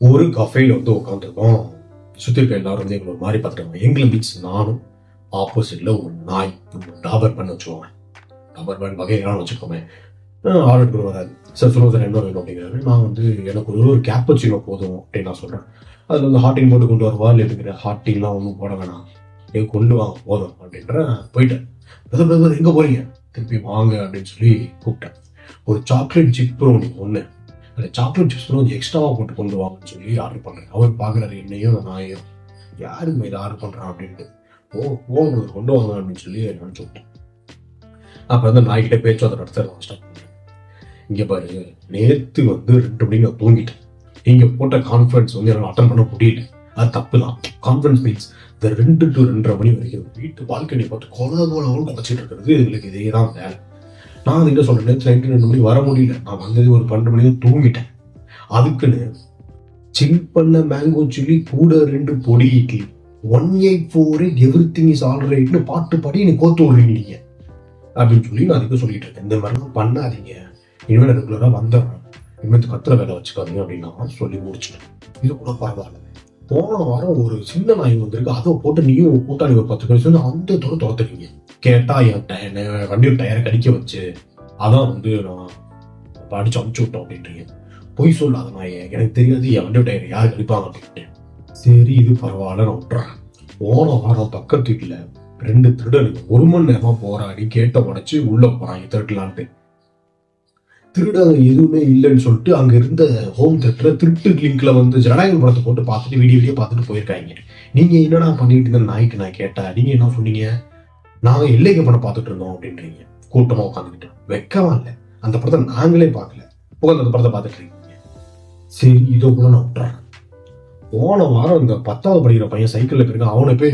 ஒரு கஃபேல வந்து உட்காந்துருக்கோம். சுற்றி இருக்க எல்லாரும் வந்து எங்களை ஒரு மாதிரி பார்த்துருக்காங்க. எங்களை மீன்ஸ் நானும் ஆப்போசிட்ல ஒரு நாய் டாபர் பண்ண வச்சுக்கோங்க. டாபர் பண்ண வகைகளான வச்சுக்கோமே. ஆர்டர் கூட வராது. சார் சொல்லுவது சார் என்ன வேணும் அப்படிங்கிறாரு. நான் வந்து எனக்கு ஒரு கேப்பச்சினோ போதும் அப்படின்னு நான் சொல்கிறேன். அதில் வந்து ஹாட்டிங் போட்டு கொண்டு வருவா இல்லை இருக்கிற ஹாட்டிங்லாம் ஒன்றும் போட வேணாம், கொண்டு வாங்க போதும் அப்படின்ற போயிட்டேன். எங்கே போறீங்க, திருப்பி வாங்க அப்படின்னு சொல்லி கூப்பிட்டேன். ஒரு சாக்லேட் சிப் ப்ரௌனி ஒன்று, அந்த சாக்லேட் சிப்ஸ் கொஞ்சம் எக்ஸ்ட்ராவாக போட்டு கொண்டு வாங்கன்னு சொல்லி ஆர்டர் பண்ணுறேன். அவர் பார்க்குறாரு என்னையும் நாயும், யாருக்கு இதை ஆர்டர் பண்ணுறான் அப்படின்ட்டு. உங்களுக்கு கொண்டு வாங்க அப்படின்னு சொல்லி நினச்சி விட்டேன். அப்புறம் வந்து நாய்கிட்ட பேச்சுவார்த்தை நடத்த ஸ்டார்ட் பண்ணேன். இங்கே பாரு, நேற்று வந்து 2 மணிக்கு நான் தூங்கிட்டேன். நீங்கள் போட்ட கான்ஃபரன்ஸ் வந்து என்னால் அட்டன் பண்ண முடியல. அது தப்பு தான். கான்ஃபரன்ஸ் மீன்ஸ் இந்த 2 to 2:30 மணி வரைக்கும் வீட்டு பால்கனி பார்த்து கோலாகோலாவும் குறைச்சிட்டு இருக்கிறது எங்களுக்கு இதே தான் வேலை. நான் அதுக்கிட்ட சொல்கிறேன், நேற்று 2 மணி வர முடியல, நான் வந்தது ஒரு 12 மணி தான் தூங்கிட்டேன். அதுக்குன்னு சில் பண்ண மேங்கோ சில்லி கூட 2 பொடி இட்லி 184 எவ்ரிதிங் இஸ் ஆல் ரைட்னு பாட்டு பாடி நீ கோத்து விடுறீங்க நீங்க அப்படின்னு சொல்லி நான் அதுக்கு சொல்லிட்டு இருக்கேன். இந்த மாதிரிலாம் பண்ணாதீங்க, இனிமேல் ரெகுலராக வந்துடுறேன், இனிமேல் கத்துற வேலை வச்சுக்காதீங்க அப்படின்னு நான் சொல்லி முடிச்சிட்டேன். இது கூட பரவாயில்ல. போன வாரம் ஒரு சின்ன நாய் வந்திருக்கு, அதை போட்டு நீயும் கூட்டாளி ஒரு 10 பேர் வந்து அந்த தூரம் துரத்துறீங்க. கேட்டா என் வண்டியோட டயரை கடிக்க வச்சு அதான் வந்து நான் அடிச்சு அமுச்சு விட்டோம் அப்படின்றீங்க. பொய் சொல்லாத நாயை, எனக்கு தெரியாது என் வண்டியோட டயர் யார் கடிப்பாங்க அப்படின்ட்டு. சரி இது பரவாயில்ல நான் விட்டுறேன். போன வாரம் பக்கத்து வீட்டில் 2 திருடனுங்க 1 மணி நேரமா போராடி கேட்ட உடைச்சு உள்ள போறாங்க திருடலான்ட்டு. திருடாங்க எதுவுமே இல்லைன்னு சொல்லிட்டு அங்க இருந்த ஹோம் தியேட்டர் திருட்டு லிங்க்ல வந்து ஜனநாயகம் படத்தை போட்டு பார்த்துட்டு வீடியோ பார்த்துட்டு போயிருக்காங்க. நீங்க என்னடா பண்ணிட்டு இருந்த நாய்க்கு நான் கேட்டா நீங்க என்ன சொன்னீங்க, நாங்க எல்லைக்கு படம் பார்த்துட்டு இருந்தோம் அப்படின்றீங்க. கூட்டமா உட்காந்துக்கிட்டு வெக்கமா இல்லை, அந்த படத்தை நாங்களே பார்க்கல, உட்காந்து அந்த படத்தை பார்த்துட்டு இருக்கீங்க. சரி இதோ கூட நான் விட்டுறேன். போன வாரம் இந்த 10வது படிக்கிற பையன் சைக்கிள்ல போயிருக்கான், அவனை போய்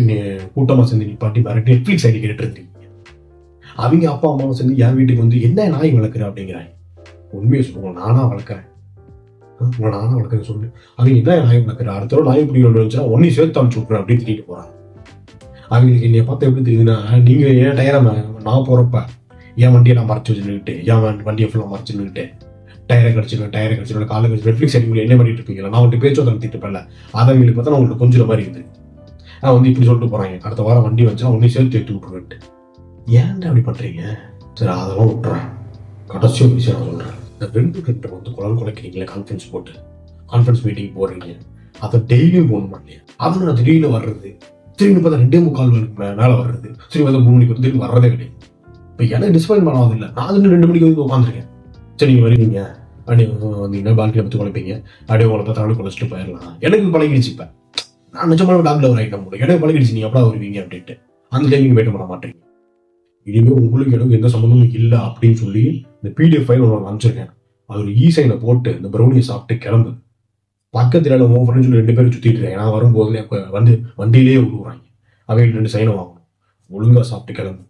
கூட்டமா சேர்ந்து நிப்பாட்டி மிரட்டி நெட்ஃபிளிக்ஸ் ஐடி கேட்டுட்டு இருந்தீங்க. அவங்க அப்பா அம்மாவை சேர்ந்து என் வீட்டுக்கு வந்து என்ன நாய் வளர்க்குற அப்படிங்கிறாங்க. உண்மையை சொல்லுவோம், நானா வளர்க்குறேன், நானா வளர்க்குறேன் சொல்லு. அவங்க என்ன நாய் வளர்க்குற, அடுத்த தடவை நாய் பிடிக்க வந்துச்சுன்னா ஒன்னையும் சேர்த்து அனுப்பிச்சு விட்றேன் அப்படின்னு திட்டிட்டு போறாங்க. அவங்களுக்கு என்னைய பார்த்து எப்படி தெரியுதுன்னா, நீங்க ஏன் டயரை நான் போறப்ப என் வண்டியை நான் மறைச்சு வச்சுக்கிட்டு, என் வண்டியை ஃபுல்லாக மறைச்சுக்கிட்டு டயரை கடிச்சிருவேன் காலை கடிச்சு நெட்ஃபிளிக்ஸ் ஐடி என்ன பண்ணிட்டு இருப்பீங்களா, நான் வந்துட்டு பேச்சு வந்து திட்டுப்பேன்ல, அதை அவங்களுக்கு பார்த்தா நான் உங்களுக்கு கொஞ்சம் மாதிரி இருக்குது. வந்து இப்படி சொல்லிட்டு போறாங்க, அடுத்த வாரம் வண்டி வச்சா ஒன்னையும் சேர்த்து எடுத்து விட்டுருவேன்ட்டு. ஏன்டா அப்படி பண்றீங்க? சரி அதெல்லாம் விட்டுறேன். கடைசி ஒரு விஷயம் நான் சொல்றேன். இந்த 2 கிட்ட வந்து குலைக்கிறீங்களே, கான்ஃபரன்ஸ் போட்டு கான்ஃபரன்ஸ் மீட்டிங் போடுறீங்க, அதை டெய்லியும் போகணுமா இல்லையா? அதை நான் திடீர்னு வர்றது, திரும்பி பார்த்தா 2:45 மேலே வர்றது, திரும்பி பார்த்தா 3 மணிக்கு வந்து திரும்பி வர்றதே கிடையாது. இப்போ எனக்கு டிஸ்பாயின் பண்ணாது இல்லை, நான் 2 மணிக்கு வந்து உட்காந்துருக்கேன். சரி நீங்கள் வருவீங்க, அப்படியே வந்தீங்கன்னா பால்கனியை பற்றி குழப்பீங்க, அப்படியே உங்களை பார்த்தாலும் குழைச்சிட்டு போயிடலாம். எனக்கு பழகிடுச்சு. இப்போ நான் நிஜமான டாக்டர் ஒரு ஐட்டம் போடும், எனக்கு பழகிடுச்சு நீங்கள் எப்படா வருவீங்க அப்படின்ட்டு. அந்த டைம் நீங்கள் வெயிட் பண்ண மாட்டீங்க. இனிமேல் உங்களுக்கு எனக்கு எந்த சம்மந்தமும் இல்லை அப்படின்னு சொல்லி இந்த PDF ஃபைல் ஒன்று அனுப்பிச்சிருக்கேன். அது ஒரு சைனை போட்டு இந்த ப்ரௌனியை சாப்பிட்டு கிளம்பு. பக்கத்தில் உன் ஃப்ரெண்ட்ஸ் சொல்லி 2 பேரும் சுற்றிட்டு இருக்கேன். நான் வரும்போது வந்து வண்டியிலேயே விடுவாங்க. அவங்க 2 சைனை வாங்கணும். ஒழுங்காக சாப்பிட்டு கிளம்பு.